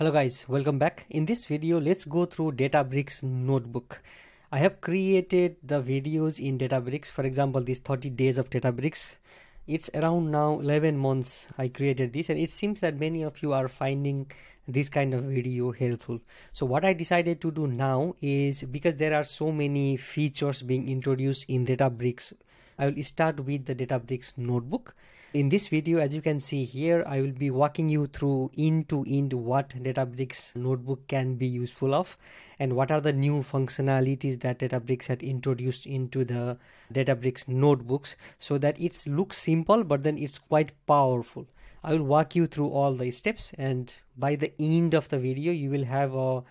Hello guys, welcome back. In this video, let's go through Databricks notebook. I have created the videos in Databricks. For example, these 30 days of Databricks. It's around now 11 months I created this, and it seems that many of you are finding this kind of video helpful. So what I decided to do now is, because there are so many features being introduced in Databricks, I will start with the Databricks notebook. In this video, as you can see here, I will be walking you through end to end what Databricks notebook can be useful of, and what are the new functionalities that Databricks had introduced into the Databricks notebooks, so that it looks simple but then it's quite powerful. I will walk you through all the steps, and by the end of the video you will have a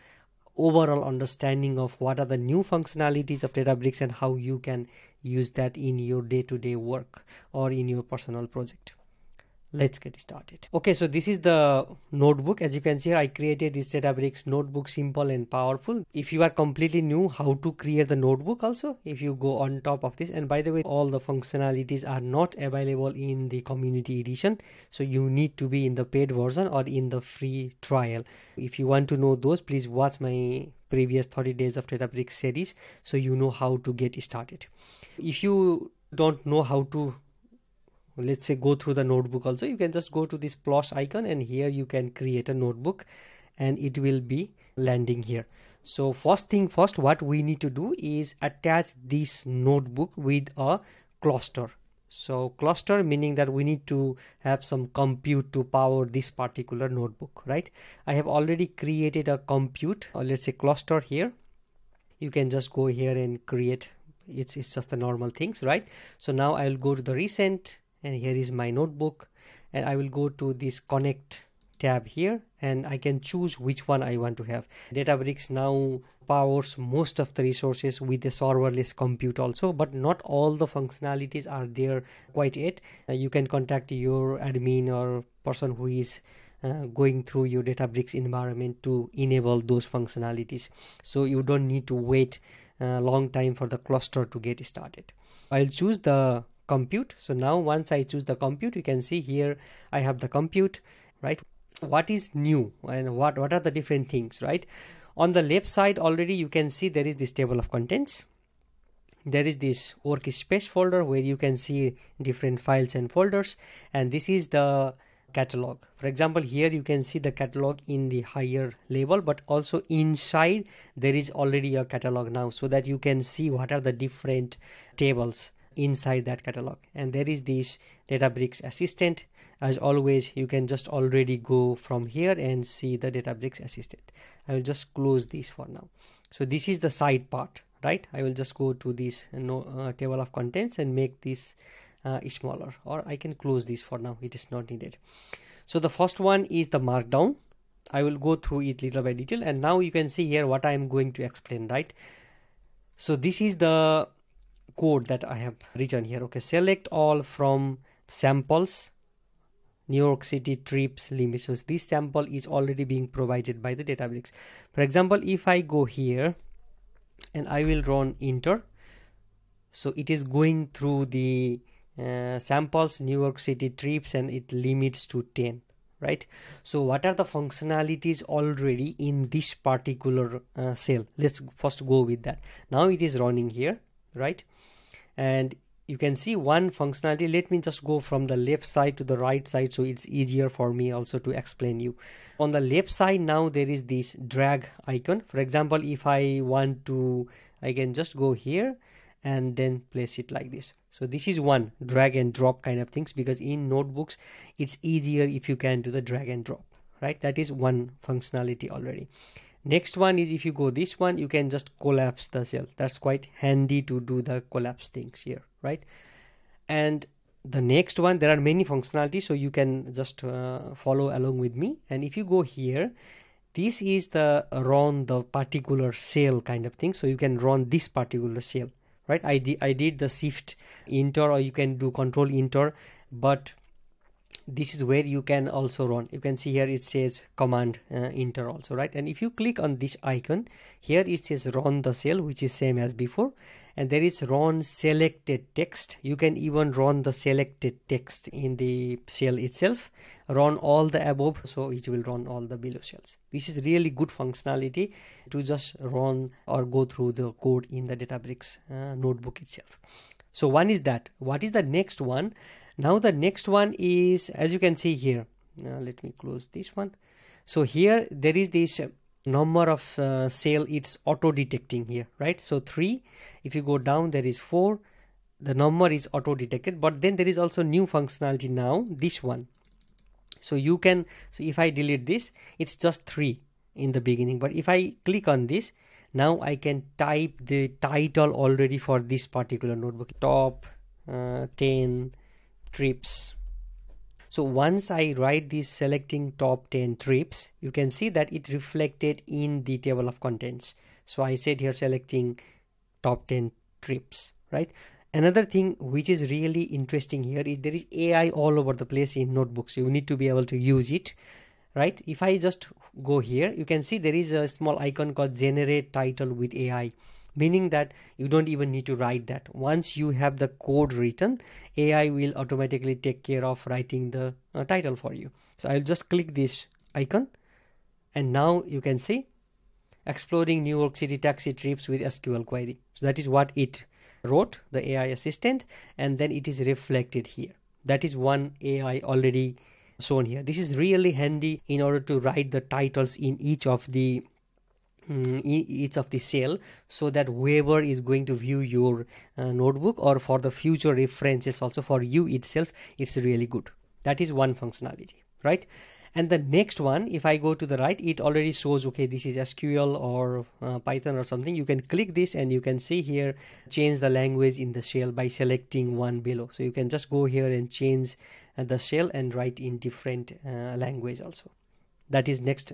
overall understanding of what are the new functionalities of Databricks and how you can use that in your day-to-day work or in your personal project. Let's get started. Okay, so this is the notebook. As you can see here, I created this Databricks notebook, simple and powerful. If you are completely new how to create the notebook also, if you go on top of this, and by the way, all the functionalities are not available in the community edition, so you need to be in the paid version or in the free trial. If you want to know those, please watch my previous 30 days of Databricks series so you know how to get started. If you don't know how to, let's say, go through the notebook also, you can just go to this plus icon, and here you can create a notebook and it will be landing here. So first thing first, what we need to do is attach this notebook with a cluster. So cluster meaning that we need to have some compute to power this particular notebook, right? I have already created a compute, or let's say cluster here. You can just go here and create. It's just the normal things, right? So now I will go to the recent, and here is my notebook, and I will go to this connect tab here, and I can choose which one I want to have. Databricks now powers most of the resources with the serverless compute also, but not all the functionalities are there quite yet. You can contact your admin or person who is going through your Databricks environment to enable those functionalities, so you don't need to wait a long time for the cluster to get started. I'll choose the compute. So now once I choose the compute, you can see here I have the compute, right? What is new and what are the different things, right? On the left side already you can see there is this table of contents. There is this workspace folder where you can see different files and folders, and this is the catalog. For example, here you can see the catalog in the higher level, but also inside there is already a catalog now, so that you can see what are the different tables inside that catalog. And there is this Databricks assistant. As always, you can just already go from here and see the Databricks assistant. I will just close this for now. So this is the side part, right? I will just go to this table of contents and make this smaller, or I can close this for now. It is not needed. So the first one is the Markdown. I will go through it little by little, and now you can see here what I am going to explain, right? So this is the code that I have written here. Okay, select all from samples, New York City trips limit. So this sample is already being provided by the Databricks. For example, if I go here and I will run enter, so it is going through the samples, New York City trips, and it limits to 10, right? So what are the functionalities already in this particular cell? Let's first go with that. Now it is running here, right? And you can see one functionality. Let me just go from the left side to the right side so it's easier for me also to explain you. On the left side now there is this drag icon. For example, if I want to, I can just go here and then place it like this. So this is one drag and drop kind of things, because in notebooks it's easier if you can do the drag and drop, right? That is one functionality already. Next one is, if you go this one, you can just collapse the cell. That's quite handy to do the collapse things here, right? And the next one, there are many functionalities, so you can just follow along with me. And if you go here, this is the run the particular cell kind of thing, so you can run this particular cell, right? I did the shift enter, or you can do control enter, but this is where you can also run. You can see here it says command enter also, right? And if you click on this icon here, it says run the cell, which is same as before, and there is run selected text. You can even run the selected text in the cell itself, run all the above, so it will run all the below cells. This is really good functionality to just run or go through the code in the Databricks notebook itself. So one is that. What is the next one? Now the next one is, as you can see here, let me close this one. So here there is this number of cell, it's auto detecting here, right? So 3, if you go down there is 4, the number is auto detected, but then there is also new functionality now, this one. So you can, so if I delete this, it's just 3 in the beginning, but if I click on this, now I can type the title already for this particular notebook, top 10 trips. So once I write this selecting top 10 trips, you can see that it reflected in the table of contents. So I said here selecting top 10 trips, right? Another thing which is really interesting here is there is AI all over the place in notebooks. You need to be able to use it, right? If I just go here, you can see there is a small icon called generate title with AI, meaning that you don't even need to write that. Once you have the code written, AI will automatically take care of writing the title for you. So I'll just click this icon, and now you can see exploring New York City taxi trips with SQL query. So that is what it wrote, the AI assistant, and then it is reflected here. That is one AI already shown here. This is really handy in order to write the titles in each of the cell, so that whoever is going to view your notebook or for the future references also for you itself, it's really good. That is one functionality, right? And the next one, if I go to the right, it already shows, okay, this is SQL or Python or something. You can click this and you can see here change the language in the shell by selecting one below. So you can just go here and change the shell and write in different language also. That is next.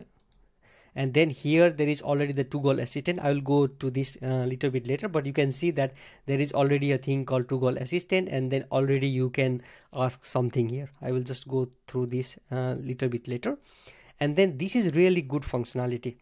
And then here there is already the Toggle Assistant. I will go to this a little bit later, but you can see that there is already a thing called Toggle Assistant, and then already you can ask something here. I will just go through this a little bit later. And then this is really good functionality.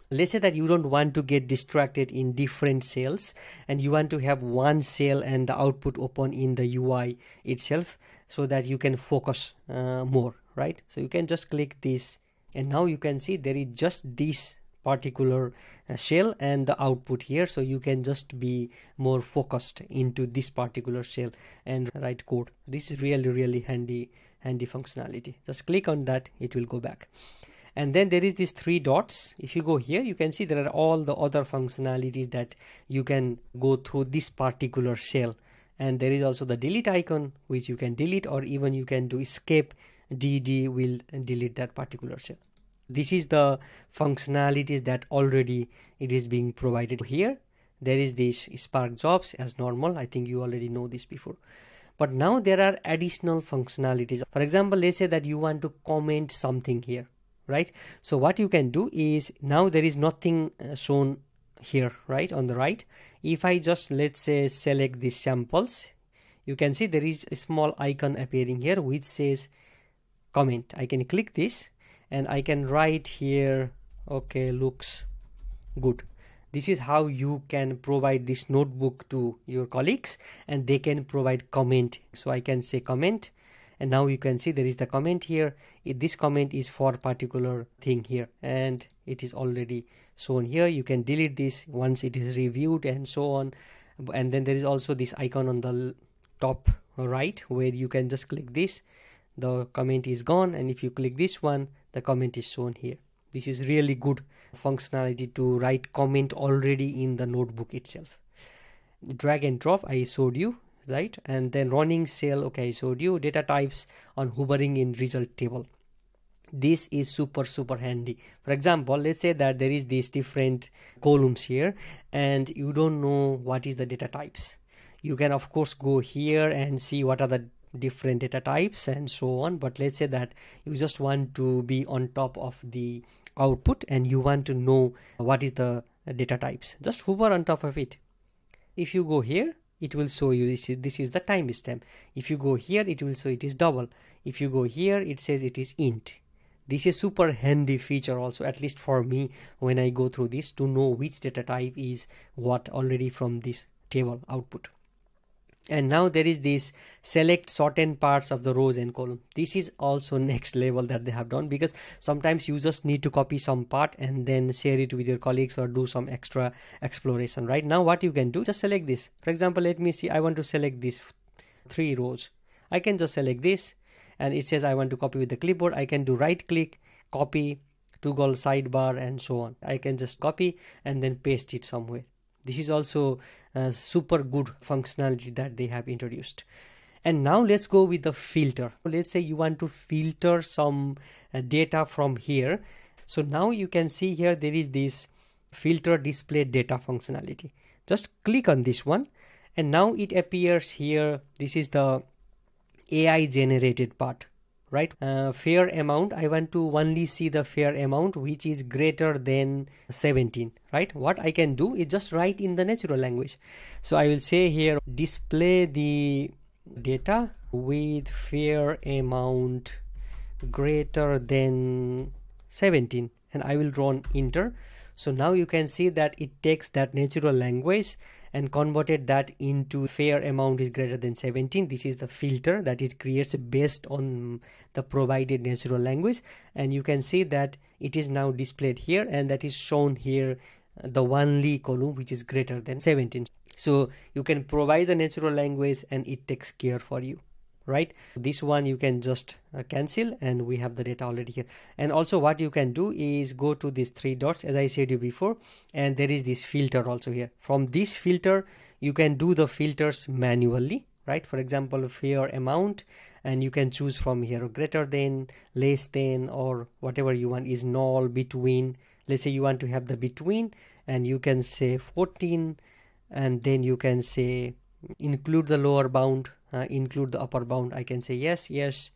Let's say that you don't want to get distracted in different cells and you want to have one cell and the output open in the UI itself so that you can focus more, right? So you can just click this, and now you can see there is just this particular shell and the output here, so you can just be more focused into this particular shell and write code. This is really handy functionality. Just click on that, it will go back. And then there is these 3 dots. If you go here, you can see there are all the other functionalities that you can go through this particular shell. And there is also the delete icon, which you can delete, or even you can do escape DD will delete that particular shell. This is the functionalities that already it is being provided here. There is this Spark jobs as normal. I think you already know this before. But now there are additional functionalities. For example, let's say that you want to comment something here, right? So what you can do is, now there is nothing shown here, right, on the right. If I just, let's say, select these samples, you can see there is a small icon appearing here which says comment. I can click this and I can write here, okay, looks good. This is how you can provide this notebook to your colleagues and they can provide comment. So I can say comment, and now you can see there is the comment here. This comment is for particular thing here, and it is already shown here. You can delete this once it is reviewed and so on. And then there is also this icon on the top right where you can just click this, the comment is gone, and if you click this one, the comment is shown here. This is really good functionality to write comment already in the notebook itself. Drag and drop, I showed you, right? And then running cell, okay, I showed you. Data types on hovering in result table. This is super handy. For example, let's say that there is these different columns here and you don't know what is the data types. You can of course go here and see what are the different data types and so on, but let's say that you just want to be on top of the output and you want to know what is the data types. Just hover on top of it. If you go here, it will show you this is the timestamp. If you go here, it will show it is double. If you go here, it says it is int. This is super handy feature also, at least for me, when I go through this, to know which data type is what already from this table output. And now there is this select certain parts of the rows and column. This is also next level that they have done, because sometimes you just need to copy some part and then share it with your colleagues or do some extra exploration. Right now what you can do, just select this. For example, let me see, I want to select these 3 rows. I can just select this, and it says I want to copy with the clipboard. I can do right click, copy, toggle sidebar, and so on. I can just copy and then paste it somewhere. This is also a super good functionality that they have introduced. And now let's go with the filter. Let's say you want to filter some data from here. So now you can see here there is this filter display data functionality. Just click on this one, and now it appears here. This is the AI generated part, right? Fair amount, I want to only see the fair amount which is greater than 17, right? What I can do is just write in the natural language. So I will say here, display the data with fair amount greater than 17, and I will run enter. So now you can see that it takes that natural language and converted that into fair amount is greater than 17. This is the filter that it creates based on the provided natural language, and you can see that it is now displayed here, and that is shown here, the only column which is greater than 17. So you can provide the natural language and it takes care for you, right? This one you can just cancel, and we have the data already here. And also what you can do is go to these 3 dots, as I said you before, and there is this filter also here. From this filter you can do the filters manually, right? For example, fair amount, and you can choose from here greater than, less than, or whatever you want, is null, between. Let's say you want to have the between, and you can say 14, and then you can say include the lower bound, include the upper bound. I can say yes, yes,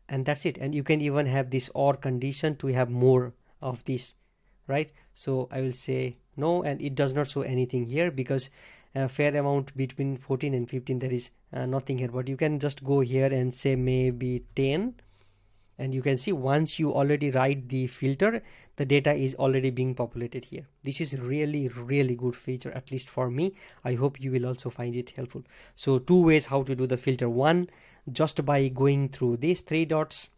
and that's it. And you can even have this or condition to have more of this, right? So I will say no, and it does not show anything here because fair amount between 14 and 15, there is nothing here. But you can just go here and say maybe 10, and you can see once you already write the filter, the data is already being populated here. This is really good feature, at least for me. I hope you will also find it helpful. So 2 ways how to do the filter. One, just by going through these 3 dots,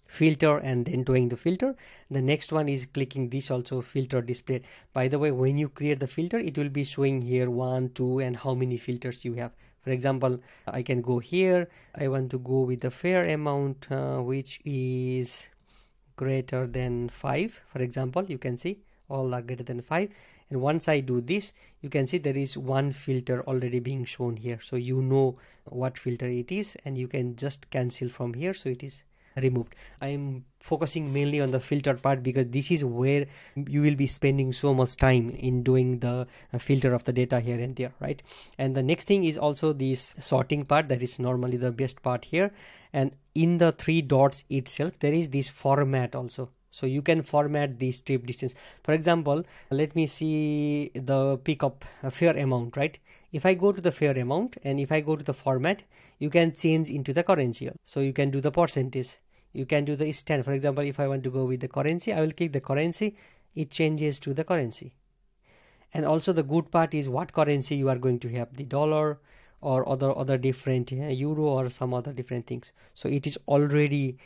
filter, and then doing the filter. The next one is clicking this also, filter display. By the way, when you create the filter, it will be showing here 1, 2, and how many filters you have. For example, I can go here, I want to go with the fair amount which is greater than 5. For example, you can see all are greater than 5, and once I do this, you can see there is one filter already being shown here. So you know what filter it is, and you can just cancel from here, so it is removed. I am focusing mainly on the filter part because this is where you will be spending so much time in doing the filter of the data here and there, right? And the next thing is also this sorting part, that is normally the best part here. And in the 3 dots itself, there is this format also. So you can format the strip distance. For example, let me see the pickup fair amount, right? If I go to the fair amount and if I go to the format, you can change into the currency. So you can do the percentage. You can do the stand. For example, if I want to go with the currency, I will click the currency. It changes to the currency. And also the good part is what currency you are going to have, the dollar or other different euro or some other different things. So it is already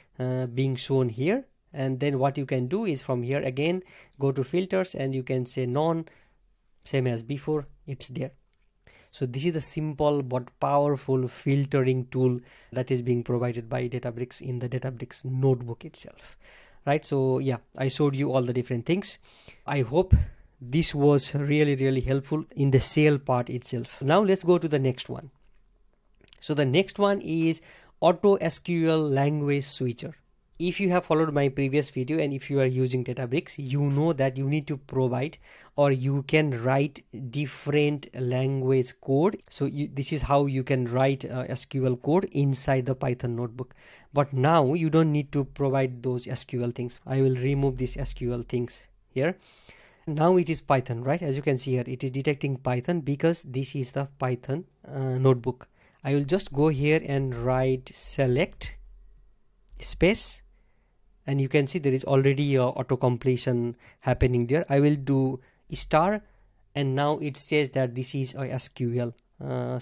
being shown here. And then what you can do is from here again, go to filters and you can say none, same as before, it's there. So this is the simple but powerful filtering tool that is being provided by Databricks in the Databricks notebook itself, right? So yeah, I showed you all the different things. I hope this was really helpful in the sale part itself. Now let's go to the next one. So the next one is Auto SQL language switcher. If you have followed my previous video and if you are using Databricks, you know that you need to provide or you can write different language code. So this is how you can write SQL code inside the Python notebook. But now you don't need to provide those SQL things. I will remove these SQL things here. Now it is Python, right? As you can see here, it is detecting Python because this is the Python notebook. I will just go here and write select space, and you can see there is already a auto completion happening there. I will do star, and now it says that this is a SQL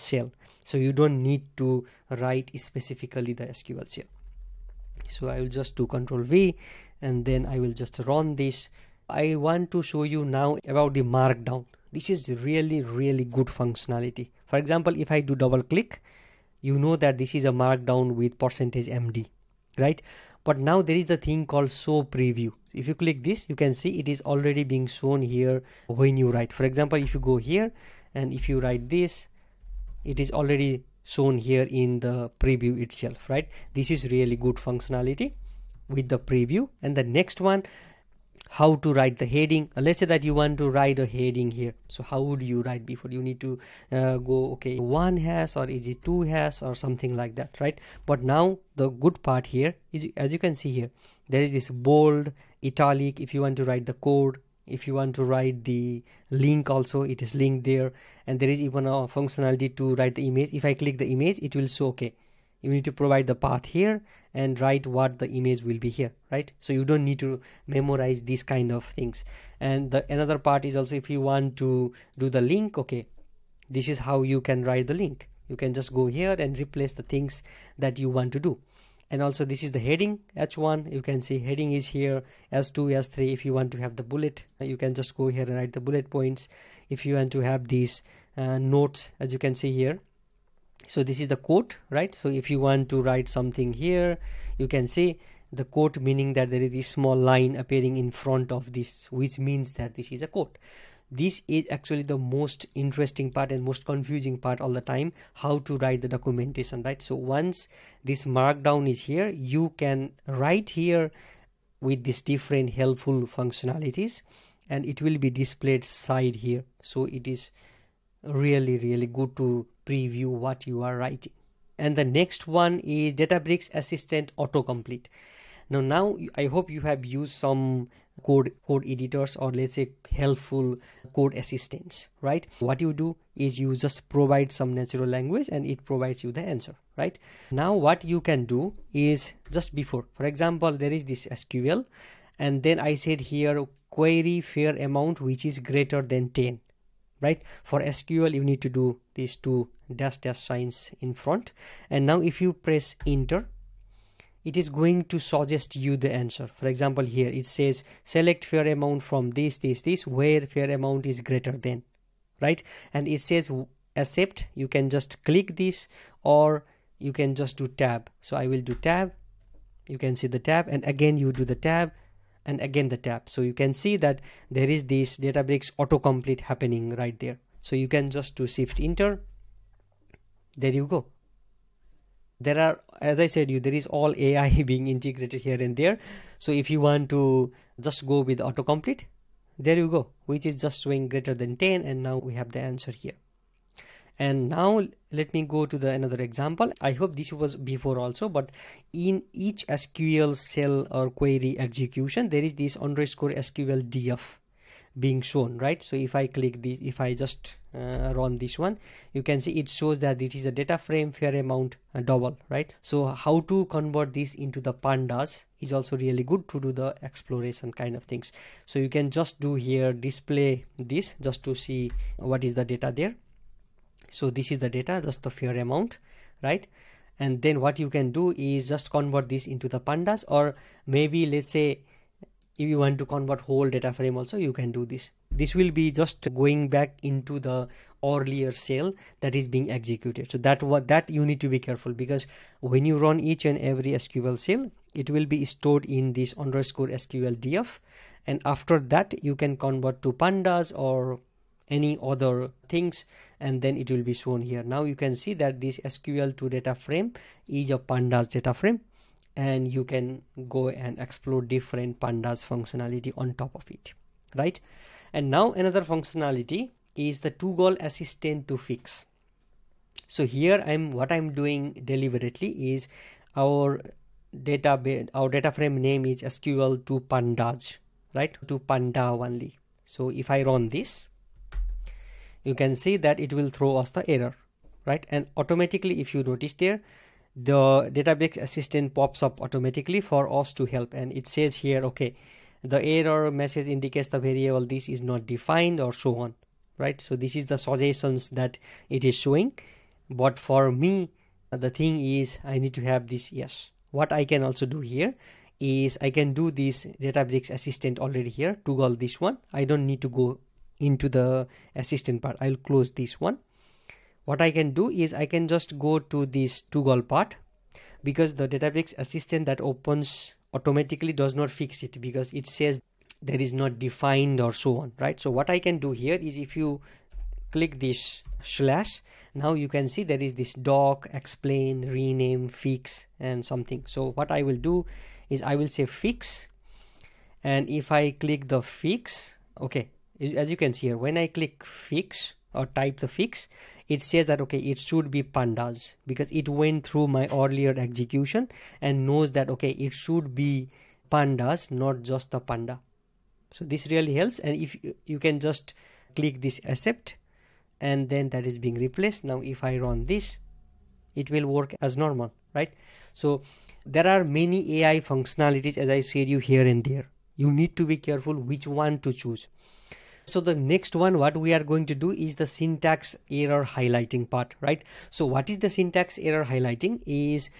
shell, so you don't need to write specifically the SQL shell. So I will just do Control V, and then I will just run this. I want to show you now about the Markdown. This is really good functionality. For example, if I do double click, you know that this is a Markdown with %MD, right? But now there is the thing called show preview. If you click this, you can see it is already being shown here when you write. For example, if you go here and if you write this, it is already shown here in the preview itself, right? This is really good functionality with the preview. And the next one, how to write the heading. Let's say that you want to write a heading here. So how would you write before? You need to go, okay, 1 hash or is it 2 hash or something like that, right? But now the good part here is, as you can see here, there is this bold, italic. If you want to write the code, if you want to write the link also, it is linked there. And there is even a functionality to write the image. If I click the image, it will show, okay, you need to provide the path here and write what the image will be here, right? So you don't need to memorize these kind of things. And the another part is also, if you want to do the link, okay, this is how you can write the link. You can just go here and replace the things that you want to do. And also this is the heading, H1. You can see heading is here, S2, S3. If you want to have the bullet, you can just go here and write the bullet points. If you want to have these notes, as you can see here, so this is the quote, right? So if you want to write something here, you can see the quote, meaning that there is this small line appearing in front of this, which means that this is a quote. This is actually the most interesting part and most confusing part all the time, how to write the documentation, right? So once this Markdown is here, you can write here with these different helpful functionalities, and it will be displayed side here. So it is really good to preview what you are writing. And the next one is Databricks Assistant Autocomplete. Now I hope you have used some code editors, or let's say helpful code assistants, right? What you do is you just provide some natural language and it provides you the answer, right? Now what you can do is, just before, for example, there is this SQL, and then I said here query fair amount which is greater than 10, right? For SQL you need to do these two dash signs in front, and now if you press enter, it is going to suggest you the answer. For example, here it says select fair amount from this where fair amount is greater than, right? And it says accept. You can just click this, or you can just do tab. So I will do tab. You can see the tab, and again you do the tab, and again the tab. So you can see that there is this Databricks autocomplete happening right there. So you can just do shift enter. There you go. There are, as I said, there is all AI being integrated here and there. So if you want to just go with autocomplete, there you go, which is just showing greater than 10, and now we have the answer here. And now let me go to another example. I hope this was before also, but in each SQL cell or query execution, there is this _SQL df being shown, right? So if I click this, if I just run this one, you can see it shows that it is a data frame fair amount double, right? So how to convert this into the pandas is also really good to do the exploration kind of things. So you can just do here display this just to see what is the data there. So this is the data, just the fair amount, right? And then what you can do is just convert this into the pandas, or maybe let's say if you want to convert whole data frame also, you can do this. This will be just going back into the earlier cell that is being executed. So that you need to be careful, because when you run each and every SQL cell, it will be stored in this _SQL df, and after that you can convert to pandas or any other things, and then it will be shown here. Now you can see that this SQL to data frame is a pandas data frame, and you can go and explore different pandas functionality on top of it, right? And now another functionality is the toggle assistant to fix. So here what I'm doing deliberately is our data frame name is SQL to pandas, right? To panda only. So if I run this, you can see that it will throw us the error, right? And automatically, if you notice there, the Databricks assistant pops up automatically for us to help, and it says here, okay, the error message indicates the variable this is not defined, or so on, right? So this is the suggestions that it is showing. But for me, the thing is I need to have this yes. What I can also do here is I can do this Databricks assistant already here, toggle this one. I don't need to go into the assistant part. I'll close this one. What I can do is I can just go to this toggle part, because the Databricks assistant that opens automatically does not fix it, because it says there is not defined or so on, right? So what I can do here is, if you click this slash, now you can see there is this doc, explain, rename, fix, and something. So what I will do is I will say fix, and if I click the fix, okay, as you can see here, when I click fix or type the fix, it says that okay, it should be pandas, because it went through my earlier execution and knows that okay, it should be pandas, not just the panda. So this really helps. And if you can just click this accept, and then that is being replaced. Now if I run this, it will work as normal, right? So there are many AI functionalities, as I said you, here and there. You need to be careful which one to choose. So the next one, what we are going to do is the syntax error highlighting part, right? So what is the syntax error highlighting is,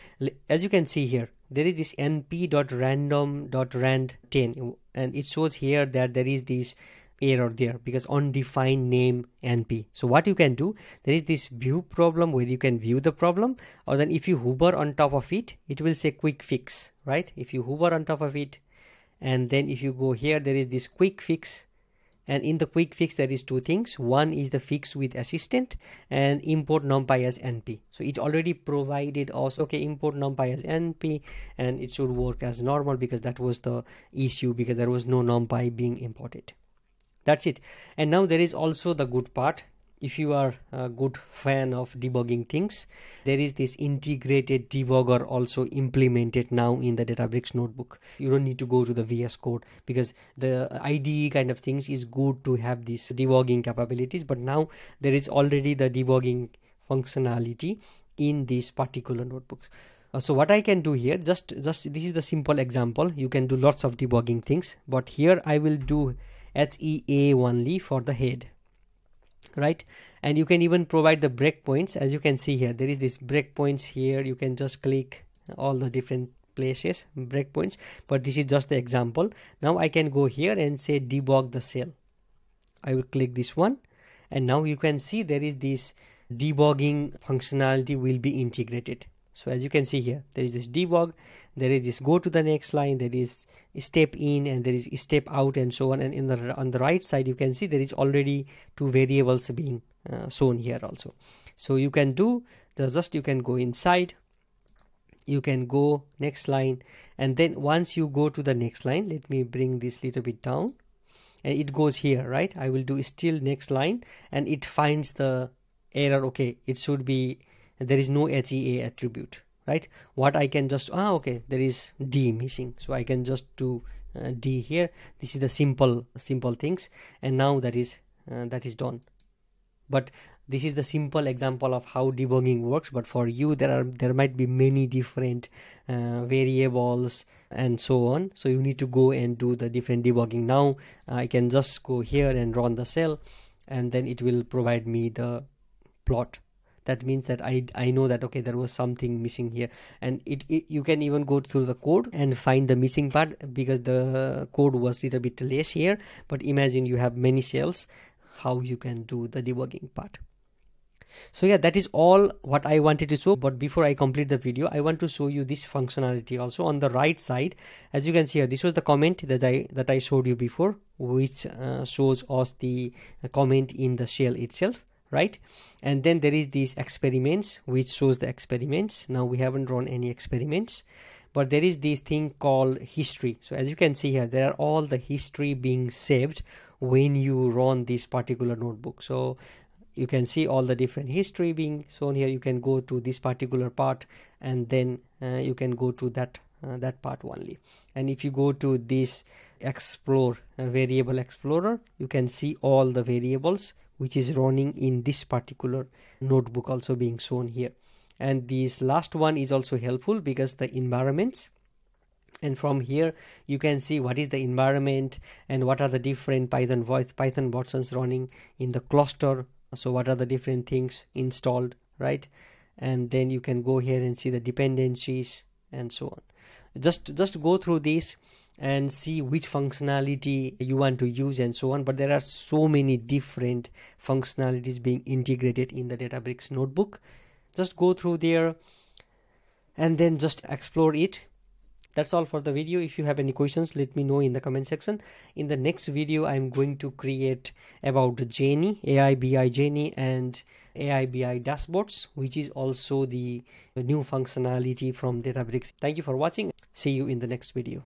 as you can see here, there is this np.random.rand10, and it shows here that there is this error there because undefined name np. So what you can do, there is this view problem where you can view the problem, or then if you hover on top of it, it will say quick fix, right? If you hover on top of it, and then if you go here, there is this quick fix. And in the quick fix, there is two things. One is the fix with assistant, and import numpy as np. So it's already provided us, okay, import numpy as np, and it should work as normal, because that was the issue, because there was no numpy being imported. That's it. And now there is also the good part. If you are a good fan of debugging things, there is this integrated debugger also implemented now in the Databricks notebook. You don't need to go to the VS Code, because the IDE kind of things is good to have these debugging capabilities, but now there is already the debugging functionality in these particular notebooks. So what I can do here, just this is the simple example. You can do lots of debugging things, but here I will do HEA only for the head, right? And you can even provide the breakpoints. As you can see here, there is this breakpoints here. You can just click all the different places, breakpoints, but this is just the example. Now I can go here and say debug the cell. I will click this one, and now you can see there is this debugging functionality will be integrated. So as you can see here, there is this debug, there is this go to the next line, there is step in, and there is step out, and so on. And on the right side, you can see there is already two variables being shown here also. So you can do you can go inside, you can go next line, and then once you go to the next line, let me bring this little bit down, and it goes here, right? I will do still next line, and it finds the error. Okay, it should be, there is no HEA attribute, right? What I can just, okay, there is D missing, so I can just do D here. This is the simple things, and now that is done. But this is the simple example of how debugging works. But for you, there might be many different variables and so on, so you need to go and do the different debugging. Now I can just go here and run the cell, and then it will provide me the plot. That means that I know that okay, there was something missing here, and you can even go through the code and find the missing part, because the code was a little bit less here. But imagine you have many cells, how you can do the debugging part. So yeah, that is all what I wanted to show. But before I complete the video, I want to show you this functionality also. On the right side, as you can see here, this was the comment that I showed you before, which shows us the comment in the shell itself, right? And then there is these experiments, which shows the experiments. Now we haven't run any experiments, but there is this thing called history. So as you can see here, there are all the history being saved when you run this particular notebook. So you can see all the different history being shown here. You can go to this particular part, and then you can go to that part only. And if you go to this explore variable explorer, you can see all the variables which is running in this particular notebook also being shown here. And this last one is also helpful because the environments, and from here you can see what is the environment and what are the different Python versions running in the cluster. So what are the different things installed, right? And then you can go here and see the dependencies and so on. Just go through this and see which functionality you want to use and so on. But there are so many different functionalities being integrated in the Databricks notebook. Just go through there and then just explore it. That's all for the video. If you have any questions, let me know in the comment section. In the next video, I'm going to create about Genie, AI BI Genie and AI BI dashboards, which is also the new functionality from Databricks. Thank you for watching. See you in the next video.